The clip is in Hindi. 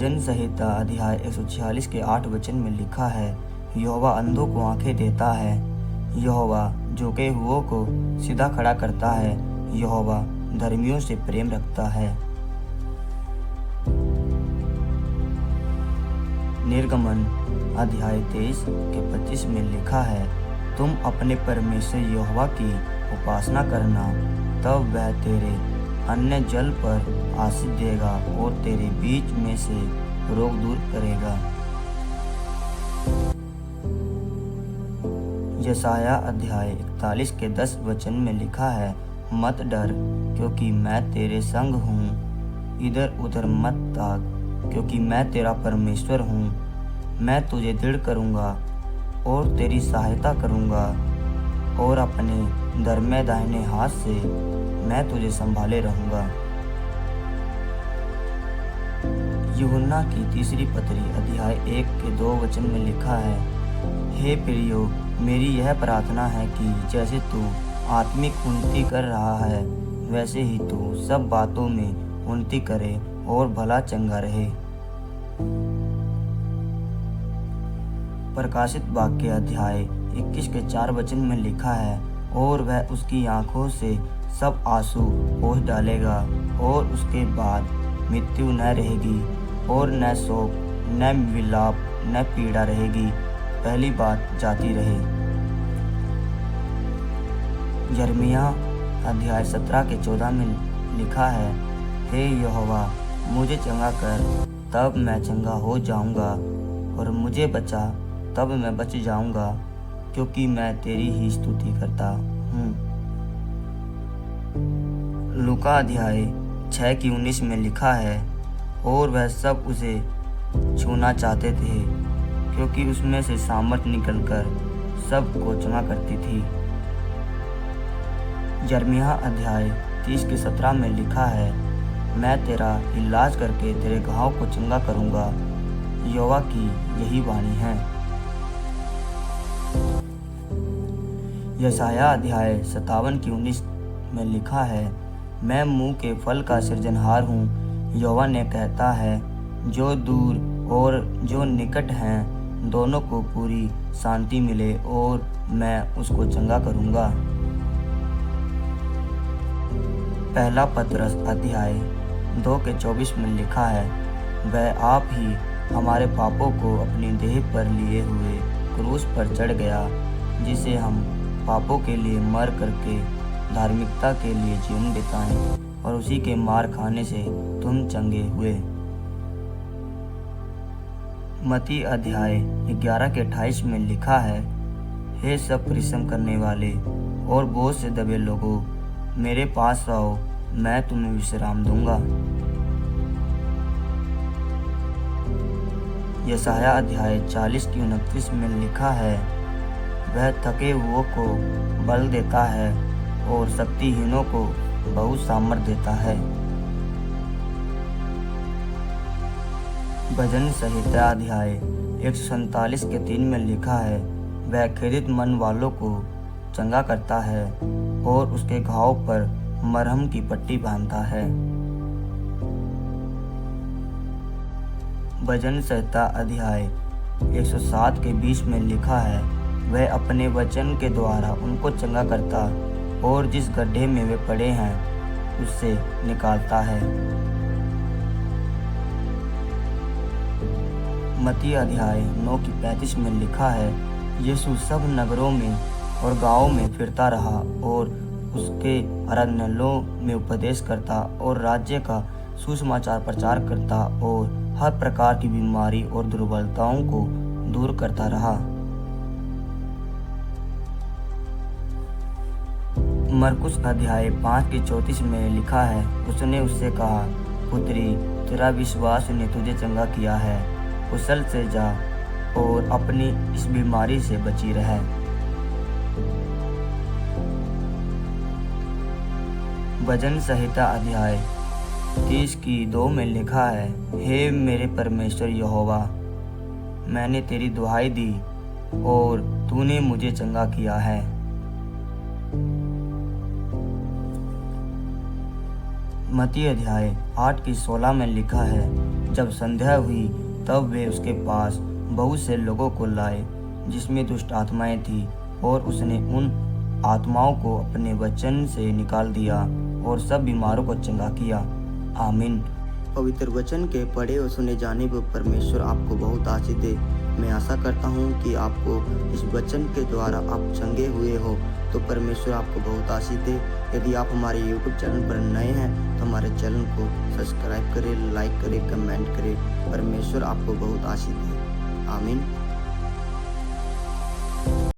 भजन संहिता अध्याय 146 के 8 वचन में लिखा है, यहोवा अंधों को आंखें देता है, यहोवा झुके हुओं को सीधा खड़ा करता है, यहोवा धर्मियों से प्रेम रखता है। निर्गमन अध्याय 23 के 25 में लिखा है, तुम अपने परमेश्वर यहोवा की उपासना करना, तब वह तेरे अन्य जल पर आशीष देगा और तेरे बीच में से रोग दूर करेगा। यशाया अध्याय 41 के 10 वचन में लिखा है, मत डर क्योंकि मैं तेरे संग हूँ, इधर उधर मत ताक क्योंकि मैं तेरा परमेश्वर हूँ। मैं तुझे दृढ़ करूँगा और तेरी सहायता करूँगा और अपने धर्म दाहिने हाथ से मैं तुझे संभाले रहूँगा। यूहन्ना की तीसरी पत्री अध्याय 1 के 2 वचन में लिखा है, हे प्रियो, मेरी यह प्रार्थना है कि जैसे तू आत्मिक उन्नति कर रहा है, वैसे ही तू सब बातों में उन्नति करे और भला चंगा रहे। प्रकाशित वाक्य अध्याय 21 के 4 वचन में लिखा है, और वह उसकी आंखों से सब आंसू पोंछ डालेगा और उसके बाद मृत्यु न रहेगी और न शोक न विलाप न पीड़ा रहेगी, पहली बात जाती रहे। यिर्मयाह अध्याय 17 के 14 में लिखा है, हे यहोवा, मुझे चंगा कर तब मैं चंगा हो जाऊंगा और मुझे बचा तब मैं बच जाऊंगा, क्योंकि मैं तेरी ही स्तुति करता हूँ। लूका अध्याय 6 की 19 में लिखा है, और वह सब उसे छूना चाहते थे क्योंकि उसमें से सामर्थ निकलकर सबको चंगा करती थी। यिर्मयाह अध्याय 30 के 17 में लिखा है, मैं तेरा इलाज करके तेरे घाव को चंगा करूँगा, यहोवा की यही वाणी है। यशाया अध्याय 57 की 19 में लिखा है, मैं मुँह के फल का सृजनहार हूँ, यहोवा ने कहता है, जो दूर और जो निकट हैं दोनों को पूरी शांति मिले और मैं उसको चंगा करूँगा। पहला पतरस अध्याय 2 के 24 में लिखा है, वह आप ही हमारे पापों को अपनी देह पर लिए हुए क्रूस पर चढ़ गया, जिसे हम पापों के लिए मर करके धार्मिकता के लिए जीवन बिताएं, और उसी के मार खाने से तुम चंगे हुए। मत्ती अध्याय 11 के 28 में लिखा है, हे सब परिश्रम करने वाले और बोझ से दबे लोगों, मेरे पास आओ, मैं तुम्हें विश्राम दूंगा। यशाया अध्याय 40 की 29 में लिखा है, वह थके हुओं को बल देता है और शक्तिहीनों को बहुत सामर्थ देता है। भजन संहिता अध्याय 147 के 3 में लिखा है, वह खेदित मन वालों को चंगा करता है और उसके घाव पर मरहम की पट्टी बांधता है। भजन संहिता अध्याय 107 के 20 में लिखा है, वह अपने वचन के द्वारा उनको चंगा करता और जिस गड्ढे में वे पड़े हैं उससे निकालता है। मत्ती अध्याय 9 की 35 में लिखा है, यीशु सब नगरों में और गांवों में फिरता रहा और उसके अरण्यों में उपदेश करता और राज्य का सुसमाचार प्रचार करता और हर प्रकार की बीमारी और दुर्बलताओं को दूर करता रहा। मरकुस अध्याय 5 के 34 में लिखा है, उसने उससे कहा, पुत्री, तेरा विश्वास ने तुझे चंगा किया है, कुशल से जा और अपनी इस बीमारी से बची रह। भजन संहिता अध्याय 30 की 2 में लिखा है, हे मेरे परमेश्वर यहोवा, मैंने तेरी दुहाई दी और तूने मुझे चंगा किया है। मत्ती अध्याय 8 की 16 में लिखा है, जब संध्या हुई तब वे उसके पास बहुत से लोगों को लाए जिसमें दुष्ट आत्माएं थी, और उसने उन आत्माओं को अपने वचन से निकाल दिया और सब बीमारों को चंगा किया। आमीन। पवित्र वचन के पढ़े और सुने जाने पर परमेश्वर आपको बहुत आशीष दे। मैं आशा करता हूँ कि आपको इस वचन के द्वारा आप चंगे हुए हो, तो परमेश्वर आपको बहुत आशीष दे। यदि आप हमारे YouTube चैनल पर नए हैं तो हमारे चैनल को सब्सक्राइब करें, लाइक करें, कमेंट करें। परमेश्वर आपको बहुत आशीष दे। आमीन।